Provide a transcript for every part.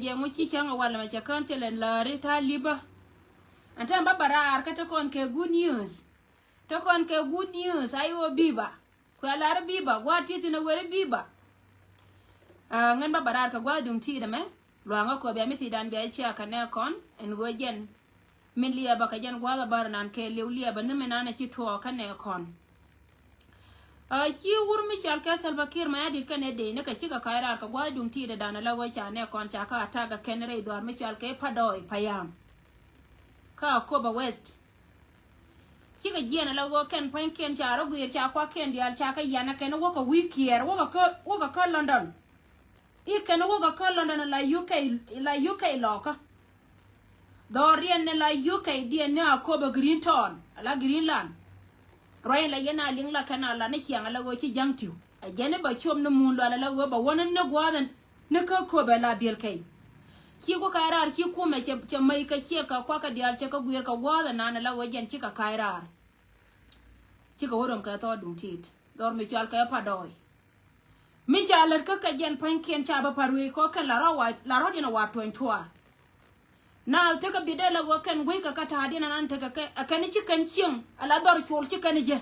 je mo chi changa wala ma cha kan telen la re ta liba anta ba barar ka to kon ke good news to kon ke good news ayo biba ko ala biba gwa ti na were biba ngan ba barar ka gwa dung ti da me lo nga ko be mi ti dan be chi aka ne kon en go jen min liya ba ka jen gwa bar nan ke liya ba ne me na chi to ka ne kon shi wur mi chal ka Salva Kiir ma yadi kane de ne ka chika kaira ka gwa dung ti da dana la go cha ne kon cha ka ta ga ken re do mi chal ke padoi payam ka ko ba west chika jiena la go ken pen ken cha ro gwir cha kwa ken dial cha ka yana ken wo ka wikier wo ka London I ken wo ka London la UK loka dorien ne la UK die ne ko ba Greenton la Greenland roy la yana ling la kana la ne chiang la go chi jangtiu a jene ba chom no mun la go ba wonan ne gwadan ne ka ko ba la bil kai ki ko kairar ki ko me che mai ka ki ka kwa ka dial che ka guir ka gwadan na la go jen chi ka kairar chi ka woron ka to dum tit dor mi chal ka pa doy mi chal ka jen pan ken cha ba parwe ko ka la ro dina wa 22 na ta ka bide la go kan gwe ka ta dina nan ta ka akani ci kan cin ala dor chul ci kan je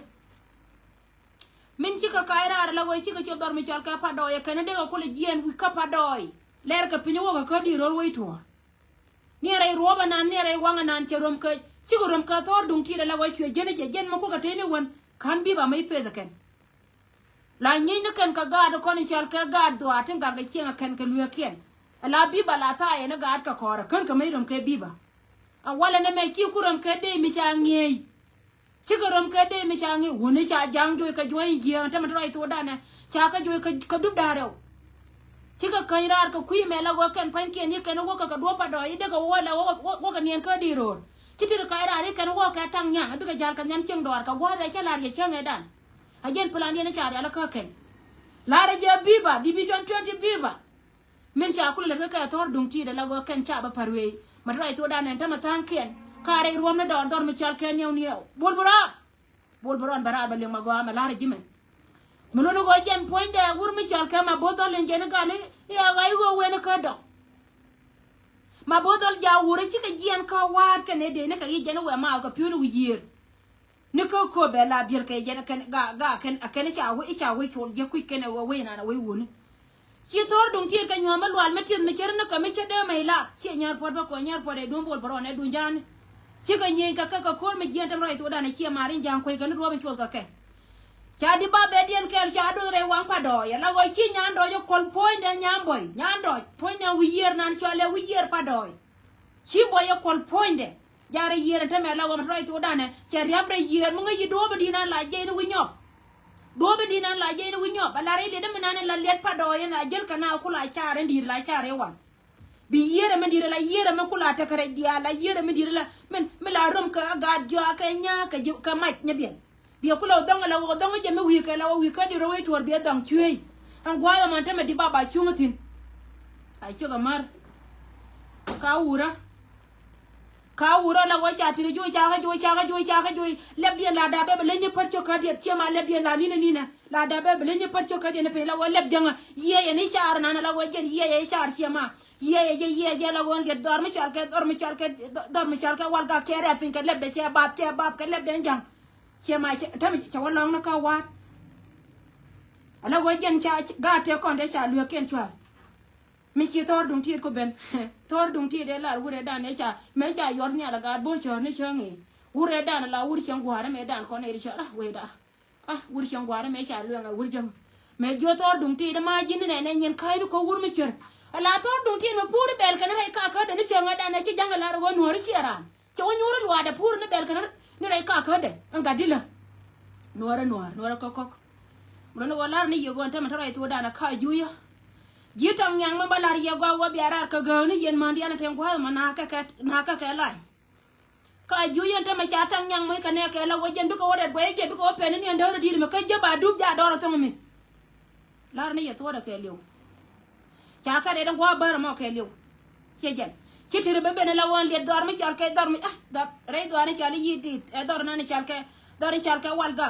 min ci ka kaira la go ci ka ci dor mi chal ka pa do ya kan de ko le jien wi ka pa doy ler ka pinyo ka di rol wi to ni rai roba nan ni rai wanga nan ci rom ka ci rom ka tor dung ti la go ci jen ma ko ka tene won kan bi ba mai pesa kan la nyi ne kan ka ga do ko ni chal ka ga do atin ga ci kan ka luya ken ala biba la ta yana ga ka kora kan ka mai rom ke biba a wala na me ki kuram ke de mi changi ci kuram ke de mi changi woni cha jang joy ka joy ji ta ma rai to dana cha ka joy ka dub da rew ci ka kan rar ka kuyi me la go kan pan ke ni kan wo ka do pa do ide ka wala wo ka nien ka di ro ci ti ka rar kan wo ka tang nya bi ka jal ka nyam cheng dor ka go da cha lar ye cheng edan a jen plan ye na cha ala ka ken la re je biba division 20 biba men cha kula le ka tor dung ti da la go kan cha ba parwe ma rai to da nan ta ma tan ken kare ruom na dor mi chal ken yow bol boran bara ba le ma go ma la re jime mo no go jen point da wur mi chal ka ma bodol en jen ka le ya ga go we na ka do ma bodol ja wure ci ka jien ka wat ka ne de ne ka yi jen we ma ka piu no yir ne ko be la bir ka jen kan ga kan cha we chol je ku ken we na we woni ci tor dung ti ka nyoma lwal metin me cher na ka me chede mai la ci nyar pod ba ko nyar pod e dum bol bro ne dun jan ci ka nyi ka ko me jien tam rai to da ne ci mari jan ko kan ro me chol ka ke cha di ba be dien kel cha do re wang pa do ya la go ci nyan do yo kol point de nyam boy nyan do point na wi yer nan chole wi yer pa do ci boy yo kol point de jare yer tam la go rai to da ne ci riabre yer mo ngi do ba dina la je ni wi nyop do be dina la je ni wi nyop ala re le de menane la let pa do ya jel kana kula chare ndir la chare wan bi yere me ndir la yere me kula ta kare dia la yere me ndir la men me la rom ka ga jo ka nya ka mat nya bien bi kula dong la wo dong je me wi ka di ro wi tor bi dong chui an gwa man ta me di baba chungutin ai chuga mar ka wura la wa cha ti ju cha ka ju le bien la da be le ni par cho ka di ti ma le bien la ni la da be le ni par cho ka di ne pe la wa le janga ye ni char na la wa jen ye char chi ma ye la wa nge dor mi chal ke wal ga ke re pin ka le de che bab ka le de jang che ma ta mi cha wa long na ka wa ala wa jen cha ga te kon de cha lu ken chwa mi ci tor dung ti ko ben tor dung ti de la wure dan ne cha me cha yor nya la ga bo chor ni changi wure dan la wure chang gware me dan ko ne ri cha we da wure chang gware me cha lu nga wure jang me jo tor dung ti de ma jin ne ne nyen kai ko wure mi chor ala tor dung ti me pur bel kan re ka de ni changa dan ne ci jang la ro no ri chiran cho nyuru lwa de pur ne bel kan ni re ka de nga dila no ko mo no wala ni yo gon ta ma rai to dan ka juya jitang yang ma balar ye go wa biara ka go ni yen mandi ana ten kwa ma na ka la ka ju yen ta ma cha tang yang mai ka ne ka la wo jen bi ko wode bo ye bi ko pen ni ndoro di me ka je ba du ja doro to mi lar ni ye to da ke liu cha ka de dan kwa bar mo ke liu che jen chi tir be ben la won le dor mi chal ke dor mi da re do ani chal yi di e dor na ni chal ke wal ga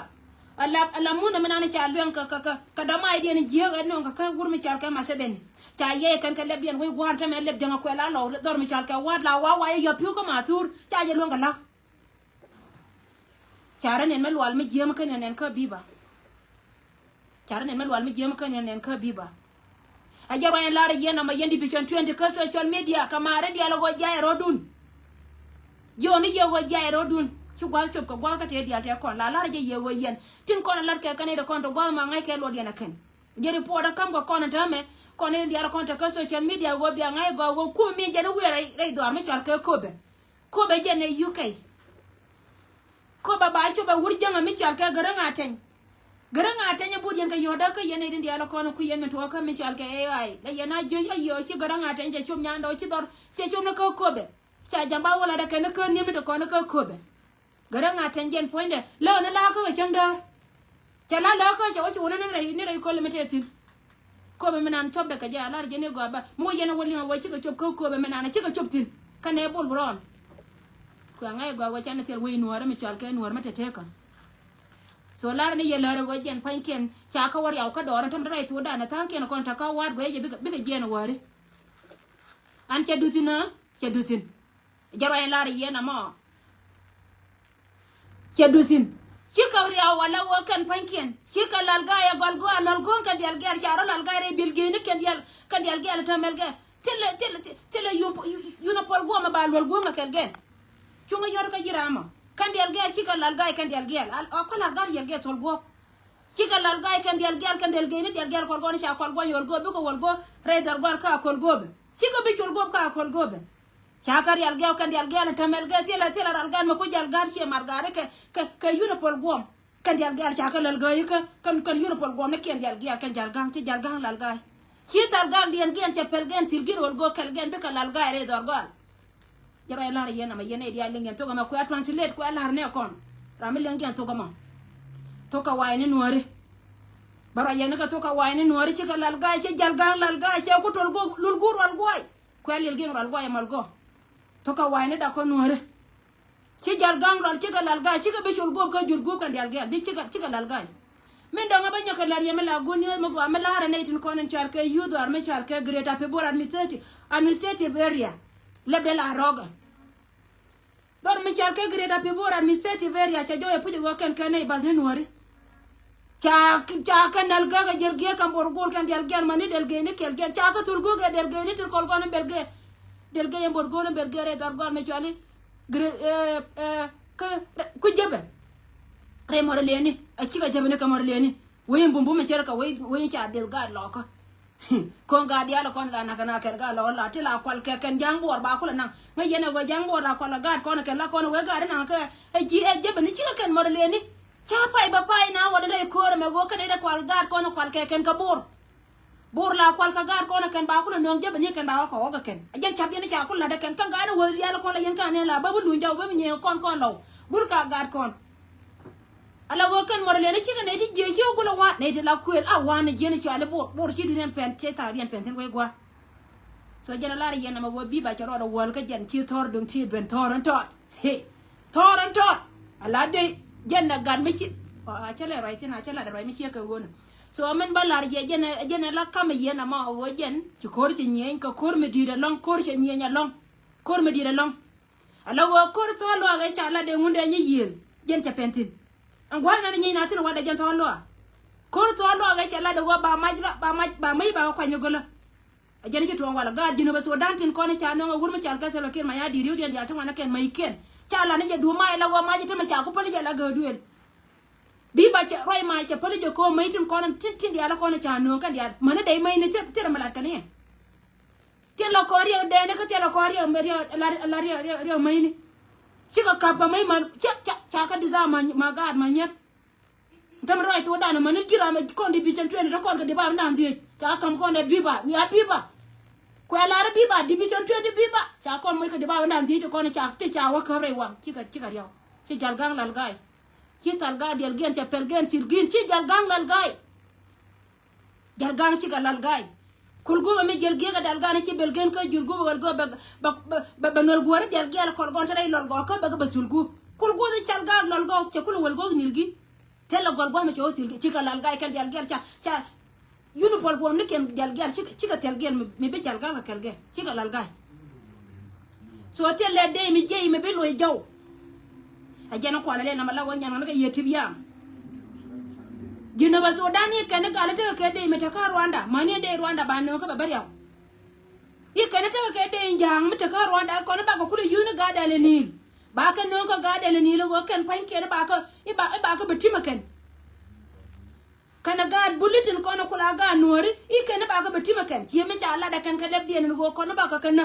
ala muna menana cha lwen ka dama ide ni jiga no ka gur mi chal ka maseben cha ye kan ka lebien we gwanta me leb janga ko la lo dor mi chal ka wad la wa yo piu ko matur cha ye lwen ka la chara nen mel wal mi jema kan nen ka biba chara nen mel wal mi jema kan nen ka biba ajaba en laare yena ma yendi vision 20 ka social media kamare dia lo go jay rodun joni ye go jay rodun ci gwal chop ko gwal ka te dia te kon la laare je ye go yen tin kon lar ke kanede kon to gwal ma ngai ke lo dia na ken jeri poda kam go kon ta me kon en dia kon ta ka social media go bia ngai go ku mi je no we rai do mi chal ka kobe je ne UK ko ba cho ba wurjanga mi chal ka garanga ten ya budien ka yoda ka yene din dia la kono ku yeme to ka mi chal ka ai la yana jo yo ci garanga ten je chum nyando ci dor ci chum na ka kobe cha jamba wala da ka na ka ni mi to kono ka kobe garanga ten jen poinde la na la ka chanda cha la ka cha ci wona na ni rai ko le metetin kobe menan tobe ka ja la je ne go ba mo yene woli ma wo ci ka chop ka kobe menan ci ka chop tin ka ne bol bron ku ngai go chana tel wi nuara mi chal ka nuara meteteka so lar ni yelare go jen panken cha ka war yaw ka doran tam rai to dana ta ken kon ta ka war go je biga jen wari an cha dutin jaro en lar yena ma cha dutin shika ri yaw wala wo kan panken shika lal ga ya gol go lal gon kan dial ger charo lal ga re bil gene kan dial gel tamel ga tele yuna pol go ma ba lol go ma kel gen chunga yor ka jirama kan dial gel chika lal ga kan dial gel al ko lal ga dial gel tol go chika lal ga kan dial gel ni dial gel kol go ni sha kol go yol go bi ko wol go re dar go ka kol go be chika bi kol go ka kol go be cha ka dial gel kan dial gel tamel ga tela dal gan ma ko dial gar che margare ke yuna pol go kan dial gel cha ka lal ga kan yuna pol go ne ken dial gel kan dial gang lal ga chi tar ga dial gel che pel gen til gin wol go kel gen be ka lal ga re dar go jaro ela yena ma yene dia lingen to ma ko translate ko ala harne kon ramil lingen to ma to ka wayne nuore bara yene ka to ka wayne nuore ci ka lal gaay ci jalgang lal gaay ci ko tol go lul gur wal goy ko lel gen wal goy mal go to ka wayne da ko nuore ci jalgang ral ci ka lal gaay ci ka be chol go ka jur go kan dial gaay bi ci ka lal gaay men do nga ba ñaka lar yeme la goni ma go amela har neitin konen char ke yudo ar me char ke greta pe bor administrative area lebde la roga dor mi chal ke greda pe bor administrative area cha joye puji go ken ken bas ni nuori cha kan dal ga jer ge kam bor gol kan dal gel mani del ge ni kel gen cha ka tul go ge del ge ni tul kol gon belge del ge bor gol belge re dor gol me chali ku jebe re mor leni a ci ga jebe ne kamar leni wayin bumbu me cer ka wayin cha del ga lo ko kon ga dia la kon la na kana ker ga lo la ti la kwal ke ken jang bor ba ko la nang ma yene go jang bor la ko la ga kon ke la kon we ga na ka e ji e je bani ci ka ken mor leni cha pai ba pai na wala le ko me go kan e kwal ga kon kwal ke ken ka bor la kwal ka ga kon ken ba ko la nong je bani ken ba ko ga ken je chap yene cha ko la da ken kan ga na wo ya la kon la yen ka ne la ba bu lu jaw ba mi ne kon lo bul ka ga kon ala go kan mor le ne ci ne ti je ci go la wa ne ti la kuel a wa ne je ne ci ala bor ci du nen pen ci ta rien pen ten go gwa so jena la ri yena ma go bi ba ci ro do wol ka jen ci tor dum ci ben toran tot he toran tot ala de jenna gan mi ci a ci le rai ti na ci la da rai mi ci ka wona so men ba la je jena la kam yena ma go jen ci kor ci nyen ka kor me di da long kor ci nyenya long kor me di da long ala go kor so lo ga ci ala de munde nyi yel jen ca pentin angwa na ni na tin wada jan to lo ko to lo ga ce la da ba majra ba mai ba ko nyugala ajani ci to wala ga dino ba so dantin ko ne cha no wurma cha ga se lo ken ma ya di riu den ja to wana ken mai ken cha la ne je du mai la wa ma je te ma cha ko pali je la ga duel bi ba ce roi ma ce pali je ko mai tin ko nan tin dia la ko ne cha no kan dia mana dai mai ne te mala kan ne te lo ko ri de ne ko te lo ko ri me ri la ri mai ni chika kapa mai man cha ka diza ma ga ma nyet tam right to dana man kira ma kon di bichen twen rekon ka di ba nan di cha kam kon de biba wi a biba ko ala ra biba division 20 biba cha kon mai ka di ba nan di to kon cha te cha wa ka re wa chika yaw ci jal gang lal gay ci tal ga del gen cha pel gen sir gin ci jal gang lal gay jal gang ci ka lal gay kul go me jel gega dal gane ci bel gen ko jul go wal go ba nol go re del gel ko gon tay lol go ko ba sul go kul go de chal ga lol go ci kul wal go nil gi tela gol gwa me cho til chika lal gai kan jal ger cha uniform bom ne ken jal ger chika tel ger me be jal gal kel ger chika lal gai so tele de mi je me be loy jaw a jana ko le na mala go nyanga ga yeti biya jina ba Sudan ni kan ga ta ke de me ta ka Rwanda mani de Rwanda ba no ka ba bariya yi kan ta ke de jang me ta ka Rwanda ko na ba ko kulu yuni ga da le ni ba ka no ka ga da le ni lo kan panke ba ka ba ka betima kan kana ga bulletin ko na kula ga nori yi kan ba ka betima kan ki me cha Allah da kan ka labbi ne go ko na ba ka kana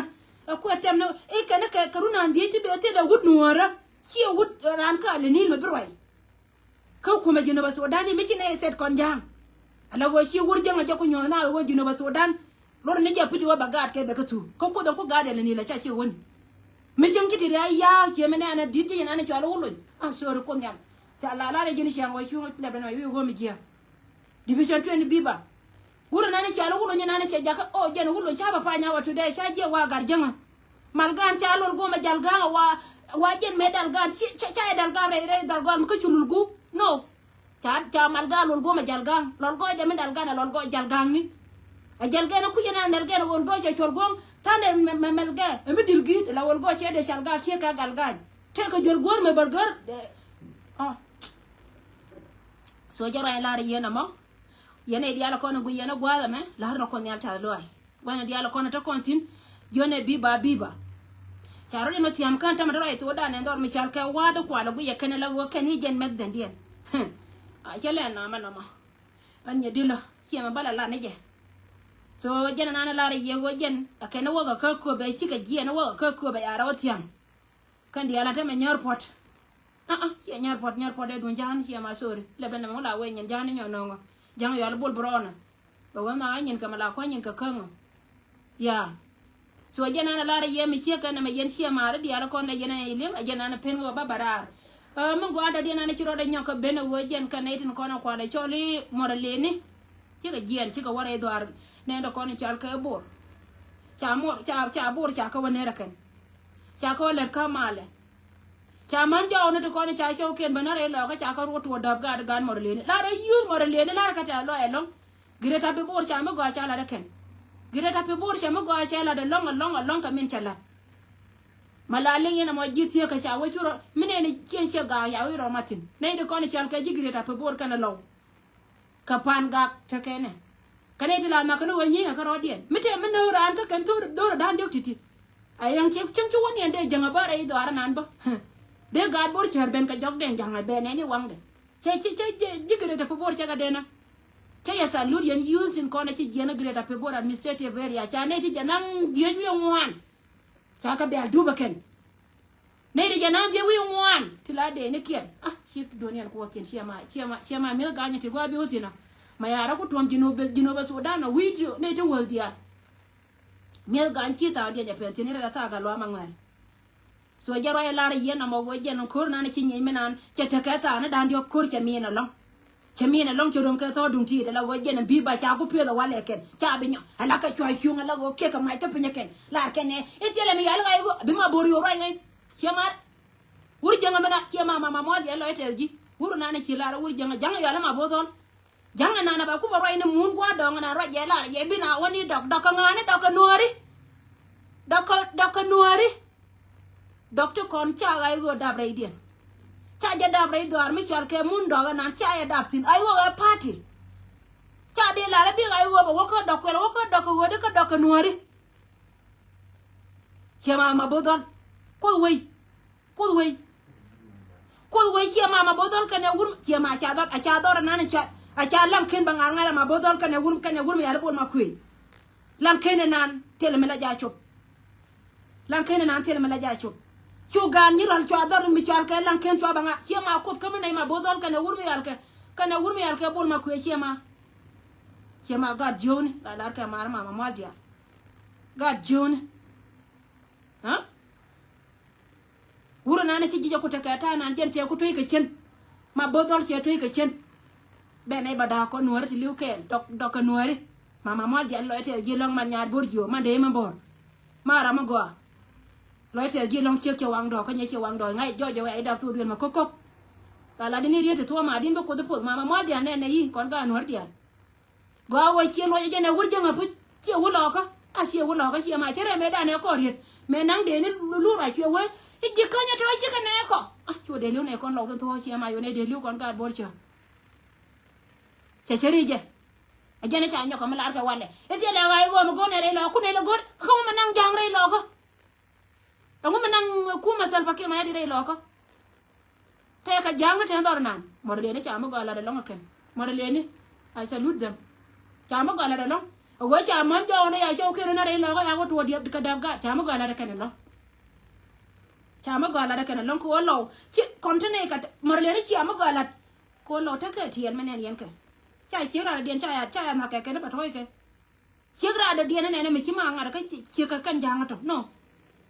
ko tem no yi kan ka karuna ndi ti be te da wud nora ci wud ran ka le ni me birwai ka kuma jina ba Sudan mi ci ne set kon jang ala go ci wur janga jako nyona go jina ba Sudan lor ne je piti wa bagat ke be ka tu ko ko ga da le ni la cha ci woni mi jam kiti ya ke mena ana diti ina na chala wulun am sori ko nyam ta la la jini shango shu le bana yu go mi jiya division 20 biba wuro na chala wulun ina na ce jaka o jen wulun cha ba pa nya wato dai cha je wa garjanga malgan cha lol go ma jalga wa jen medal gan cha dal ga re dal gan ko chulul gu no cha malga lol go ma jalga lol go de medal gan lol go jalga ni a jalga na ku yana dal gan wol go cha chol gong tane melga mi dilgi la wol go che de shalga ke ka galga te ko jol gor me burger ah so jara la ri yena mo yene diala ko no gu yena gwala me la har no ko nyal ta loy wana diala ko no ta kontin yone biba charo no tiam kan ta madara ito da ne ndor mi shal ka wada ko la gu yakene la go kan hi jen med den dien a chele na ma an ye dilo hiema bala la ne je so jena nana lara yego jen akena waga ka ko be chika jena waga ka ko be ara otiam kandi ala ta me nyorpot ya nyorpot e dun jan ya masori le ben mo la we nyen jan nyo nongo jang yo bol brona ba wa ma nyen ka mala ko nyen ka kango ya so jena nana lara yemi chika na me yen sia mara di ala ko na jena ile jena na pen go babarar mo go ada di nana chiro da nyoka ben wo jen kanaitin ko na kwa da choli moraleni chika jien chika wara edwar nendo koni chal ka bor cha bor cha ka wane rakan cha ko le kamale cha man jaw ne to koni cha show ken banare lo ka cha ka ro to dab ga gan morlene la ra yu morlene la ka ta lo elo gireta be bor cha ma go cha la rakan gireta be bor cha ma go cha la de long ka min chala malale yena mo jiti ka cha wo churo mine ni chen che ga ya wi ro matin ne de koni chal ka ji gireta be bor kana lo kapan gak takene kane tila makano wani ka rodien mite mena ran ta kan to do dan dio titi ayang che chang woni ande janga bare do aranan ba de gad bor cher ben ka jog den janga ben ni wangde che digre ta bor che ga dena che ya salud yen used in kone che jena grade ta bor administrative area cha ne ti janang die wi ngwan cha ka be duba ken ne de janang die wi ngwan tila de ne kien shi donian ko tin shema mel ganya ti gwa bi utina mayara ko tom jino ba Sudan na video ne to wol dia mel gan chi ta dia ja pentin ra ta ga lo mangal so jaro ya lar yena mo wo jen ko na ne chi nyi menan che ta ka ta na dan dio kur che mi na long cho dom ka to dum ti de la wo jen bi ba cha ko pe la wale ken cha bi nyo ala ka chwa hyung la go ke ka mai ta pinya ken la ken ne e ti le mi ya la go bi ma bori ro ngai chema wuri janga mena chema mama mo dia lo ete ji wuru na ne chi la wuri janga ya la ma bodon janga nana ba ku ba roi ne mun gwa dong na ro je la ye bina woni dok ngane dok nuari dok to kon cha ai go dab rai dien cha je dab rai do ar mi chal ke mun do na cha ya dab tin ai wo a party cha de la bi ai wo ba wo ko dok wo de ko dok nuari chema ma bodon ko wei chema ma bodon kana wur chema cha do na ne cha acha lam ken bangar ngara ma bodol kan wur mi albon ma kuy lam ken nan tele mela ja chop chu gan ni ral chu adar mi chal ka lam ken chu banga chema kot kam nay ma bodol kan wur mi alka bol ma kuy chema ga jon la dar ka mar ma mal dia ga jon ha wur na ne ci jija ko ta ta nan jen che ko toy ka chen ma bodol che toy ka chen bene bada ko nuar ti liu ken dok nuari mama mo dia lo ete ji long man nyaar borjo man de ma bor mara ma go lo ete ji long che wang do ko nye che wang do ngai jo ai dab tu bien ma kokok Gala dini riete to ma din ba ko to ma ma dia ne yi kon ga nor dia. Go wa chien lo je ne wur je ngapu che wo lo ka a che wo lo ka che ma chere me da ne ko riet me nang de ni lu ra che we ji ka nya to ji ka ne ko a chu de lu ne kon lo to che ma yo ne de lu kon ga bor che chere je a je ne cha nya ko ma lar ka wale e je le ga go ma go ne re lo ku ne lo go ko ma nang jang re lo ko ko ma nang ku ma sal pa ke ma ya di re lo ko te ka jang na te ndor nan mo de ne cha ma go la de lo ken mo de ne I salute them cha ma go la de lo go cha man jo ne ya cho ke na re lo ga ya go to di ka dab ga cha ma go la de ken lo cha ma go la de ken lo ko lo chi kontene ka mo de ne cha ma go la ko lo ta ke tien me ne yen ke cha chi ra de cha ma ke ne ba thoi ke chi ra de de ne ne me chi ma nga ka chi ka kan jang to no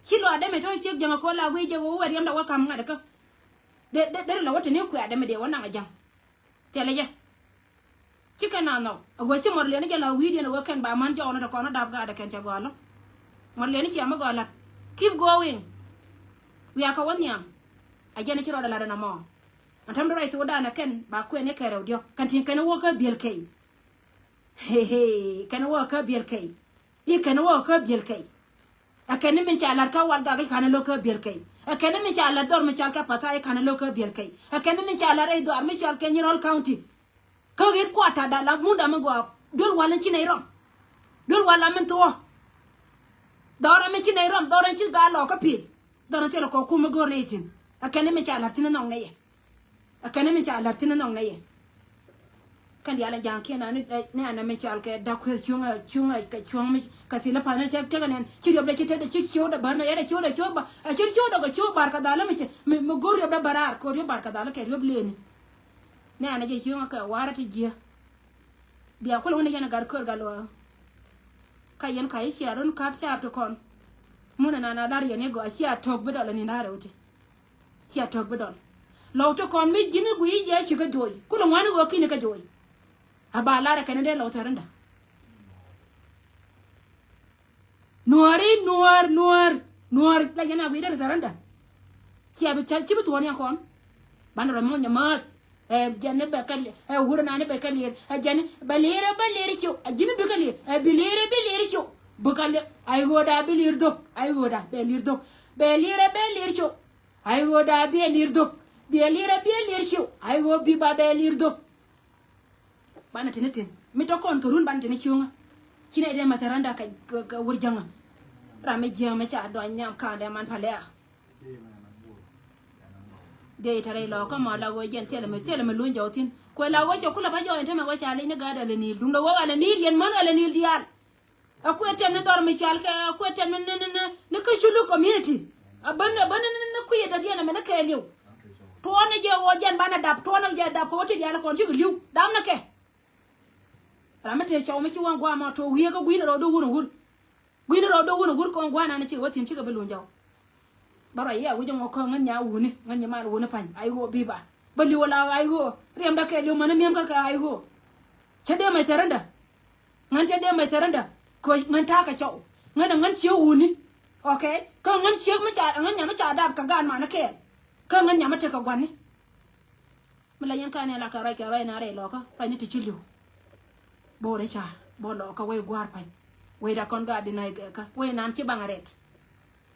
chi lo de me thoi chi jang ko la wi je wo wa yam da wa kam nga de ka de la wata ne ku ya de me de wannan ajang tele je chika na no go chi mor le ne la wi de no kan ba man jo no da ko no dab ga de kan cha go lo mor le ne chi ma go la keep going we are ka wanya ajene chi ro da la na mo antam do right oda na ken ba ku ne ka dio kan tin kan wo ka biel kai he kan wo ka biel kai i kan wo ka biel kai akene min cha lar ka wal ga kan lo ka biel kai akene min cha lar dor mi cha ka pata e kan lo ka biel kai akene min cha lar e do mi cha ka Nyirol County ko git kwata da la munda ma go dol wala chi nei rom dol wala min to dora mi chi nei rom dora chi ga lo ka pil dora te lo ko ku ma go retin akene min cha lar tin no ne ye akene min cha lar tin no ne ye kan ya la jang ke na ne na me cha ke da ku chunga ka chung mi ka si la pa na cha ke ne chi ro be chi te chi cho da bar na ya cho da cho ba chi cho da ko cho bar ka da la mi go ro da barar ko ro bar ka da la ke ro ble ni ne ana je chunga ka wara ti je biya ko woni yana gar kor galwa ka yen ka yi sharon kap cha to kon muna na dar yene go sia tok be dol ni na rawti sia tok be dol lo to kon mi jini gu yi je shi ka joy ko lo wani go kini ka joy aba lara kan de lo taranda nuar la yana wi de saranda sia be cha ci bi to ne kon bandoro mo nyama janne be kal wurna ne be kal jane balere ci ajini be kal belere ci bukal ay goda belir dok ay goda belir dok belir ci ay goda belir dok belir ci ay go bi ba belir dok bana tinetin mi to kon turun ban tini ciunga cine de mataranda ka wurjanga rame jama cha do nyam ka de man pale de tare lo ka ma la go jen tele me lunja otin ko la go ko la ba jo ente me go cha le ni ga da le ni dum do wo ala ni yen man ala ni dial aku etem ne dor me chal ka aku etem ne ka shulu community abana ne ku ye da dia na me na ka liu to ne je wo jen bana dap to ne je dap ko ti dia la kon ji liu dam na ke ramate chaw me ci wan gwa ma to wiye ka gwina ro do wuro ko gwa na ci watin ci ga belon jaw bara ya wujin ko ngan nya wuni ngan nya ma wuni pan ay go biba bali wala ay go rem da ke liu man mem ka ay go ce de mai taranda ngan ce de mai taranda ko ngan ta ka chaw ngan ci wuni okay ka ngan ci ma cha ngan nya ma cha dab ka gan ma na ke ka ngan nya ma te ka gwani mala yan ka ne la ka rai na re lo ka pa ni ti ci liu bo re cha bo lo ka we gwar pa we da kon ga di na ka we nan ci bangaret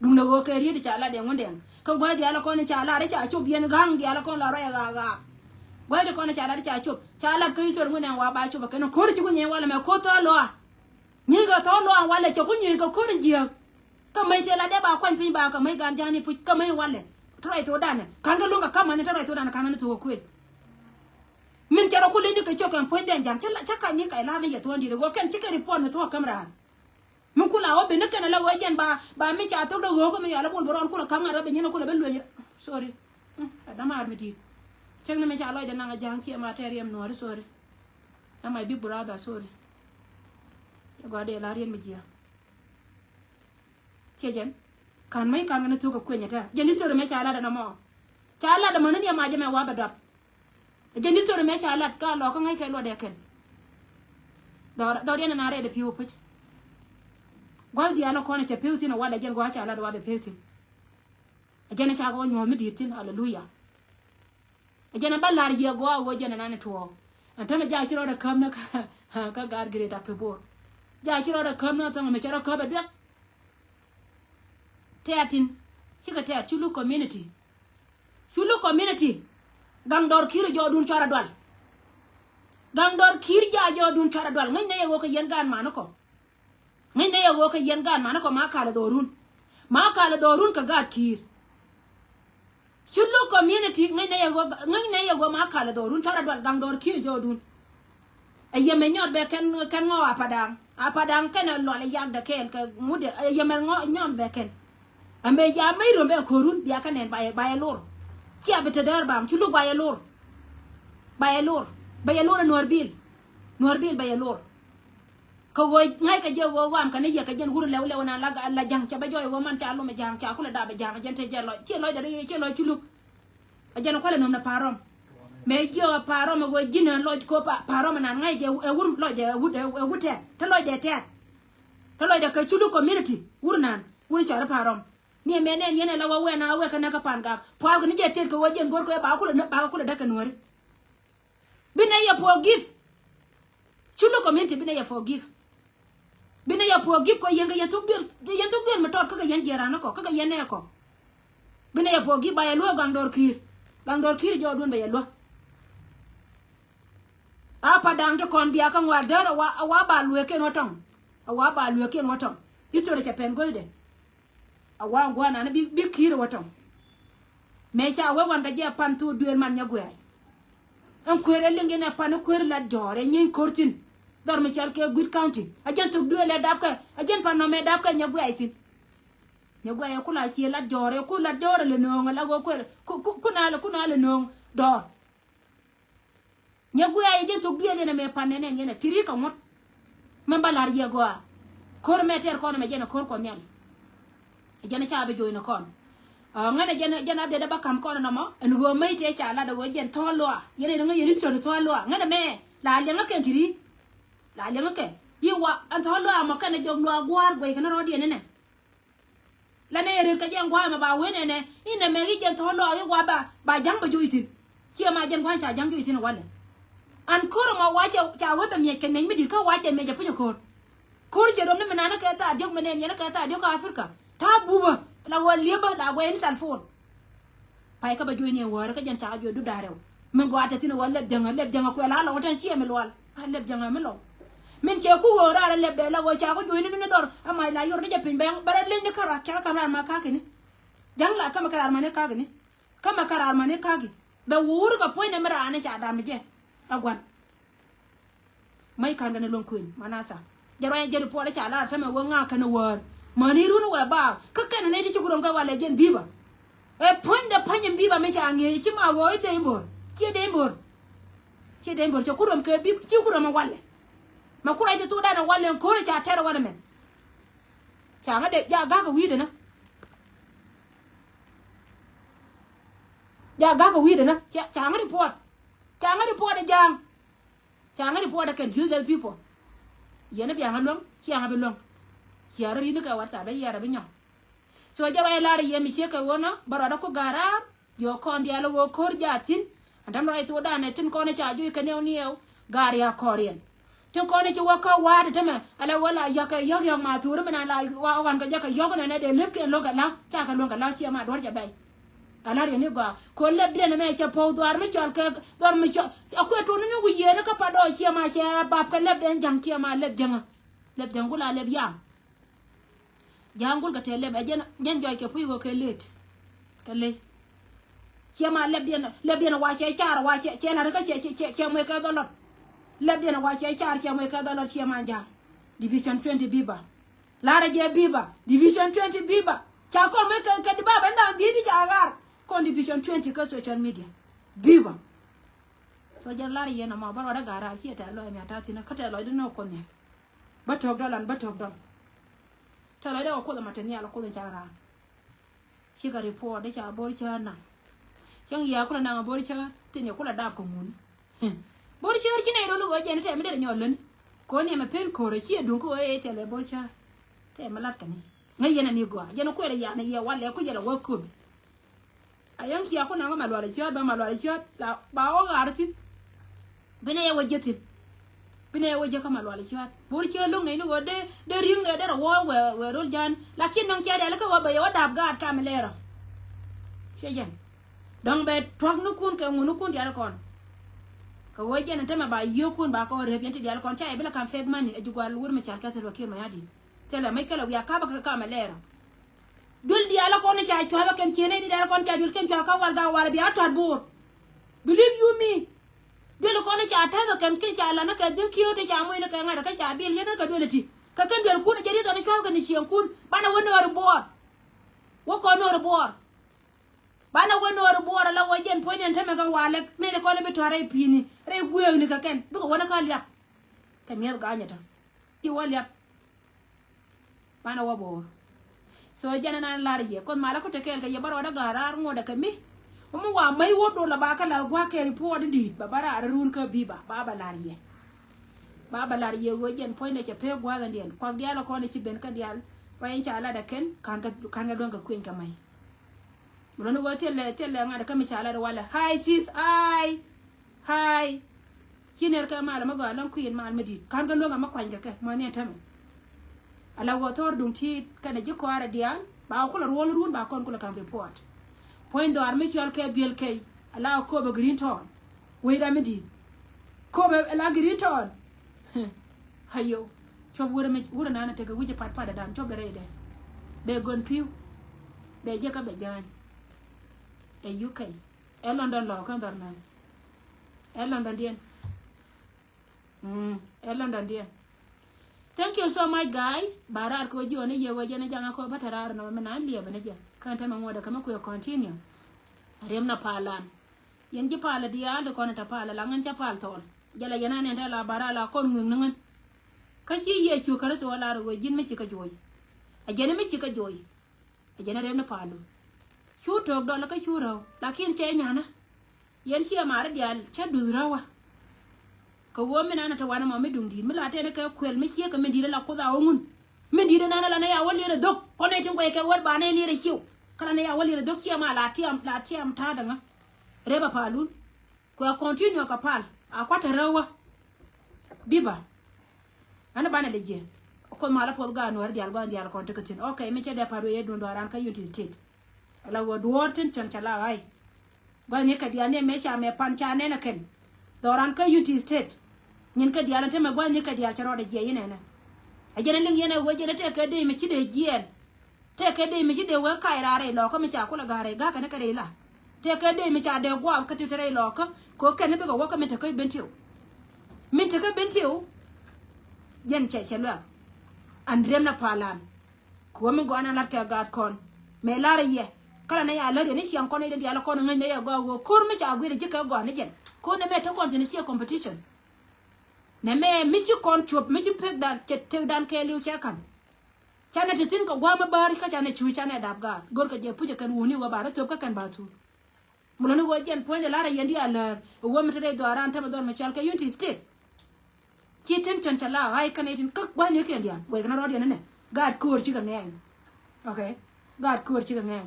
dum na go ke ri di cha la de ngonden ka gwa di ala kon cha la re cha chu bien gang di ala kon la ro ya ga gwa di kon cha la cha chu cha la ku so ngonden wa ba chu ba kana ko ri ku nye wala me ko to lo ni ga to lo wala cha ku nye ka ko ri ji ka mai che la de ba kwan pin ba ka mai gan jani pu ka mai wala trai to dane kan ga lo ga ka man trai to dane kan na to ku min charo kule ni ka chokan point den jam chaka ni kai la ni ya to ndi go kan chika report na to kamera mun kula o be na kana la wajen ba mi cha to do go mi ya la bol boron kula kamera be nyina kula be lo sorry dama admiti chang na me cha lo de na jang chi materiam no sorry my big brother sorry go de la rien mi jia chejen kan mai kan na to ka kwenya ta jeni sorry me cha la da na mo cha la da mo ni ma je me wa ba dap jendi story me cha lat ka lo ka ngai kai lo de ken do dia na re de piu puch gwa dia no kone cha piu tin wala jen gwa cha lat wa de piu tin jena cha go nyo mi di tin hallelujah ajana balar ye go wo jana nan to antama ja chiro da kam na ka gar gire da pebor ja chiro da kam na tama me chiro ka ba dak teatin chika teat chulu community gang dor kir jo dun chara dwal gang dor kir ja jo dun chara dwal ngai ne wo ka yen gan manako ngai ne wo ka yen gan manako ma kala dorun ka ga kir chulu community ngai ne wo ma kala dorun chara dwal gang dor kir jo dun ayeme nyot be ken ngo apadang ken lo le yag da ken ka mude ayeme ngo nyon be ken ambe ya mai ro be korun biya kanen baye lor chia bete dar bam chulu baye lor norbil baye lor ko wo ngai ka je wo wam kan ye ka jen huru lew na la jang cha ba joy wo man cha lo me jang cha ko la da ba jang jen te je lo che lo da che lo chulu ajen ko le nom na parom me jo parom wo jina lo ko parom na ngai je e wur lo de wute te lo de te to lo de ka chulu community wur nan wur cha parom ni menen yene la wa na we kana ka pan ga pa ko ni je te ko wajen gor ko ba ko da kan wori bina ya forgive chulo community bina ya forgive ko yenga ya tugdel ma tor ko yen jerana ko ka yen ne ko bina ya forgive ba ya lo gang dor kir jo dun ba ya lo apa dang to kon biya kan war dara wa ba luwe ken wotong itore ke pen goide awa ngwana na bi kire wotong me cha we wan ga je pan tu duel man nyagwe an kwere linge na pan kwere la jore nyin kortin dor me chal ke good county ajan tu duel la dab ka ajan pan no me dab ka nyagwe itin nyagwe ya kula chi la jore le no la go kwere kuna le no dor nyagwe ya ajan tu duel na me pan ne ne tiri ka mot me balar ye go kor meter ko na me jena kor ko nyal jana cha be joino kon ngana jana abde da bakam kon na mo en go mai te cha la da go jen tolo yene nga yiri so tolo ngana me la lenga ken tiri la lenga ke yi wa an tolo ma kana jog lo gwar go kana rodi ne la ne yere ka jen gwa ma ba wene ne ina me jen tolo yi wa ba jang ba joitin ci ma jen gwa cha jang joitin wala an koro ma wa cha we be me ken me di ka wa cha me ja punyo kor je rom ne na ka ta jog menen yana ka ta jog Afrika ta buba la wal liba da go en telefon pay ka ba joine wor ka jan ta jo du darew men go atati wal leb janga ko la watan ci emel wal leb janga melo men ce ku wora ra leb de la go cha ko joine ni dor amay la yor de japin ben bara len ni kara ka kamar ma ka kini jang la kama karar ma ne ka gini kama karar ma ne ka gi be wur ka poine mera ane cha da je agwan mai kan da lon kuin manasa jaro jeri pole cha la ta me wo nga kana wor mani runu wa ba kakan ne ti kuron ka wala jen biba e ponda panyen biba me change chi ma go dembor chi dembor cho kuron ke bi chi kuron ma wale ma kura ti to da na wale ko cha tera wala men changa de ja ga ka wi de na changa report de jang changa report can use those people yene bi anga long chi anga bi long siara ri ka wata ba yara bi nyam so jara la ri yemi sheka wona barada ko gara yo kon dia lo kor jatin andam rai to da ne tin ko ne cha ju ka new gar ya korien tin ko ne ci waka wada tama ala wala yaka yoga ma turu mena la wa wan ka jaka yoga ne de lep ke lo ga la cha ka lo ga la chi ma dor ja bay ala ri ne go ko leb de ne me cha po dor me chal ka dor me cha ko to ne ngu yene ka pa do chi ma cha bab ka leb de jang chi ma leb jangula leb yam jangul ka tele ba jen joy ke puy go ke let kale chema lebien wa che chara wa che na ka che mo ka dollar lebien wa che chara che mo ka dollar chema ja division 20 biba lara je biba division 20 biba cha ko me ka di baba nda di jagar kon division 20 ka social media biba so jar lara yena ma bar wada gara si ta lo mi atati na kata lo no ko ne batok dolan tala da ko da matani ala ko da jara shi ga report da cha bor cha na yang ya ko na bor cha tin ko la da ko mun bor cha ki ne ro lu ga jene te me da nyolen ko ne me pen ko re chi dun ko e tele bor cha te ma lat kan ngai yana ni go jene ko re ya ne ya wale ko jere wa ko ayang kia ko na ma lwala chiot ba ma lwala chiot la ba o gartin bine ye wajetin bine ye waje ka ma lwala chiot bur chiot lung ne no de ring de wo we rol jan lakin non kia de la ka wa ba yo dab gat ka melero shejen dong be twak nu kun ke ngunu kun dia kon ka waje na tema ba yo kun ba ko re biente dia kon cha e bela kan fake money e jugwal wur me chal ka se wakir ma yadi tele mai kala ya ka ba ka melero dul dia la kon cha chwa ken chene ni dia kon cha dul ken cha ka wal ga wal bi atat bur believe you me dul kon cha ta ga ken cha la na ka din kiyo te cha mo na ka ngara ka cha bil yana ka dul ti ka ken dul kun je ri to ni chwa ka ni chien kun bana wono ru bor wo ko no ru bor bana wono ru bor la wo jen poinen teme ka wale me ne ko le bitore pini re guyo ni ka ken bi ko wona ka liap ka mi ga nyata I waliap bana wo bor so jana na larye kon mala ko tekel ka yebaro da garar ngoda kami mu wa mai wodo la ba kala gwa ke report di babara arun ka biba baba larye wo jen point ke pe gwa ga ndien kwa dialo ko ne ci ben ka dial wayin cha ala da ken kan ga don ka kwen ka mai mun go tele ngada kami cha ala da wala hi sis hi kiner ka mala ma ga lan kuyin mal medi kan ga lo ga makwan ga ke mo ne tame ala wotor dum ti kana jiko ara dial ba ko la rol run ba kon ko la kam report point do armi chol ke biel ke ala ko be green ton we da medi ko be ala green ton hayo chob wura nana te ga wuje pat pada dam chob da rede be gon piu be je ka be jan e UK e London lo kan darna e London dien e London dien. Thank you so much guys. Barar ko jone yewo jene janga ko batarar no mena liya bene je. Kan ta mangoda kama ko continue. Remna palan. Yen ji pala dia de ko ta pala la ngan cha pal tol. Jala yana ne ta la barala kon ngun ngan. Ka ci ye chu kare to wala ro jin me ci ka joy. A jene me ci ka joy. A jene remna palu. Chu tok do la ka chu raw. Lakin che nyana. Yen ci amara dia cha duzrawa. Ka wo mena na ta wana ma me dum di mi la te ne ka kwel mi hie ka me di la ko da ongun me di na la na ya wali ne dok ko ne tin ko ke wad ba ne li re hiu kala ne ya wali ne dok ya ma la tiam ta da nga reba palun ko ya continue ka pal a kwata rawa biba ana bana le je ko ma la po ga no ar dial ga dial ko te tin okay me che de paro ye don do ran ka United State ala wo duortin chan chala ai ga ne ka dia ne me cha me pan cha ne na ken doran ka United State nyin ka diala te magwa nyi ka dial charo de je yene na ajene ling yene wo jene te ka de mi chide jien te ka de mi chide wo kai rare lo ko mi cha kula gare ga ka ne ka de la te ka de mi cha de gwa ka ti tere lo ko ka ne be ko ka mi te ka bentiu min te ka bentiu yen che lo andrem na palan ko mi go ana la ka ga kon me lare ye kala na ya la de ni sian kon de diala kon ngai ne ya go kur mi cha gwi de ka go ne jen ko ne me to kon ne si competition ne me mi ci kon chop mi ci pek dan te dan ke liu che kan chana te tin ko gwa ma bari ka chana chu chana dab ga gor ka je puje kan woni wa bara to ka kan ba tu mulo ni wo jen point la ra yendi ala wo mi te do aran ta ma don ma chal ke United State ci ten chan chala ai kan etin ka gwa ne ke ndia we kan ro dia ne gad kur ci ka ne okay gad kur ci ka ne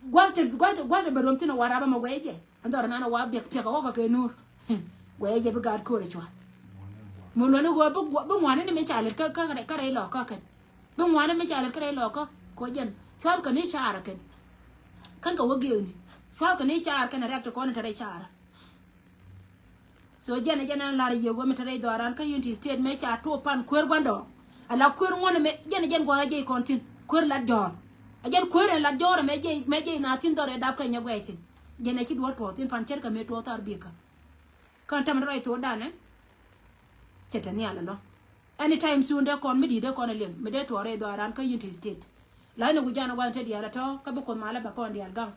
gwa te berom tin wa ra ba ma weje andor nana wa bek peka wa ka ke nur weje be gad kur ci wa mulo ni wo bu ngwane ne me chale ka re lo ka kan bu ngwane me chale ka re lo ko jen fal ka ni shara kan ka wo ge ni fal ka ni shara kan re to ko ne tare shara so jana la ye go me tare do aran ka United State me cha to pan kwer gwando ala kwer ngone me jen go je kontin kwer la jor ajen kwer la jor me je na tin do re dab ka nya gwetin jene ci do to tin pan cer ka me to tar bi ka kan tam rai to dane setani ala lo anytime soon de kon mi di de kon le me de to re do aran ka United State la ne gujana wan te di ala to ka be kon mala ba kon di al gang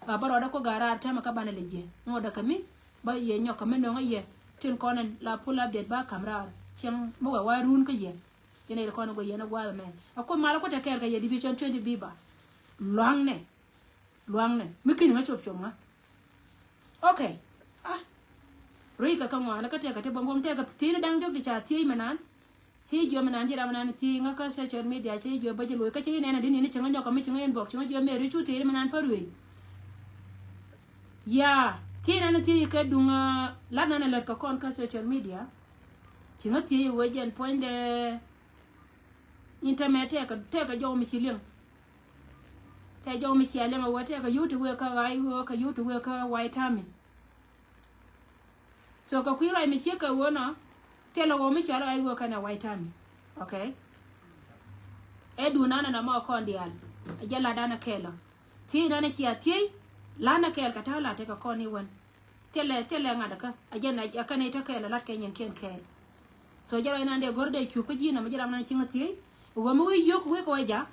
ba baro da ko garar ta maka bana leje ngoda kami ba ye nyoka me no ye tin konen la pull up det ba kamra chen mo wa run ka ye yene ko no go yene gwa me ko mala ko te ker ka ye division 20 biba luang ne mi kin ma chop ma okay rui ka kamwa na ka te bom te ka tin dang job di cha ti manan ti jo manan ti manan ti nga ka social media ti jo ba je lo ka ti ne na din ni chenga nyoka mi chenga inbox chenga jo me ri chu ti manan pa rui ya tina na ti ka dunga la na la ka kon ka social media chinga ti wejen point de internet te ka jo mi chilin te jo mi chale ma wote ka youtube ka gai ho ka youtube ka vitamin so ka kwira mi chika wona te lo mi chale ai ho kana vitamin okay edu nana na ma kon dial ajala dana kelo ti nana chi ati lana kel katala te ka koni won tele ngada ka ajana akane ta kelo lat kenyen ken kel so jara ina nde gorde chu ko jina ma jara na chinga ti wo mo yok we ko ja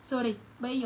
sorry bay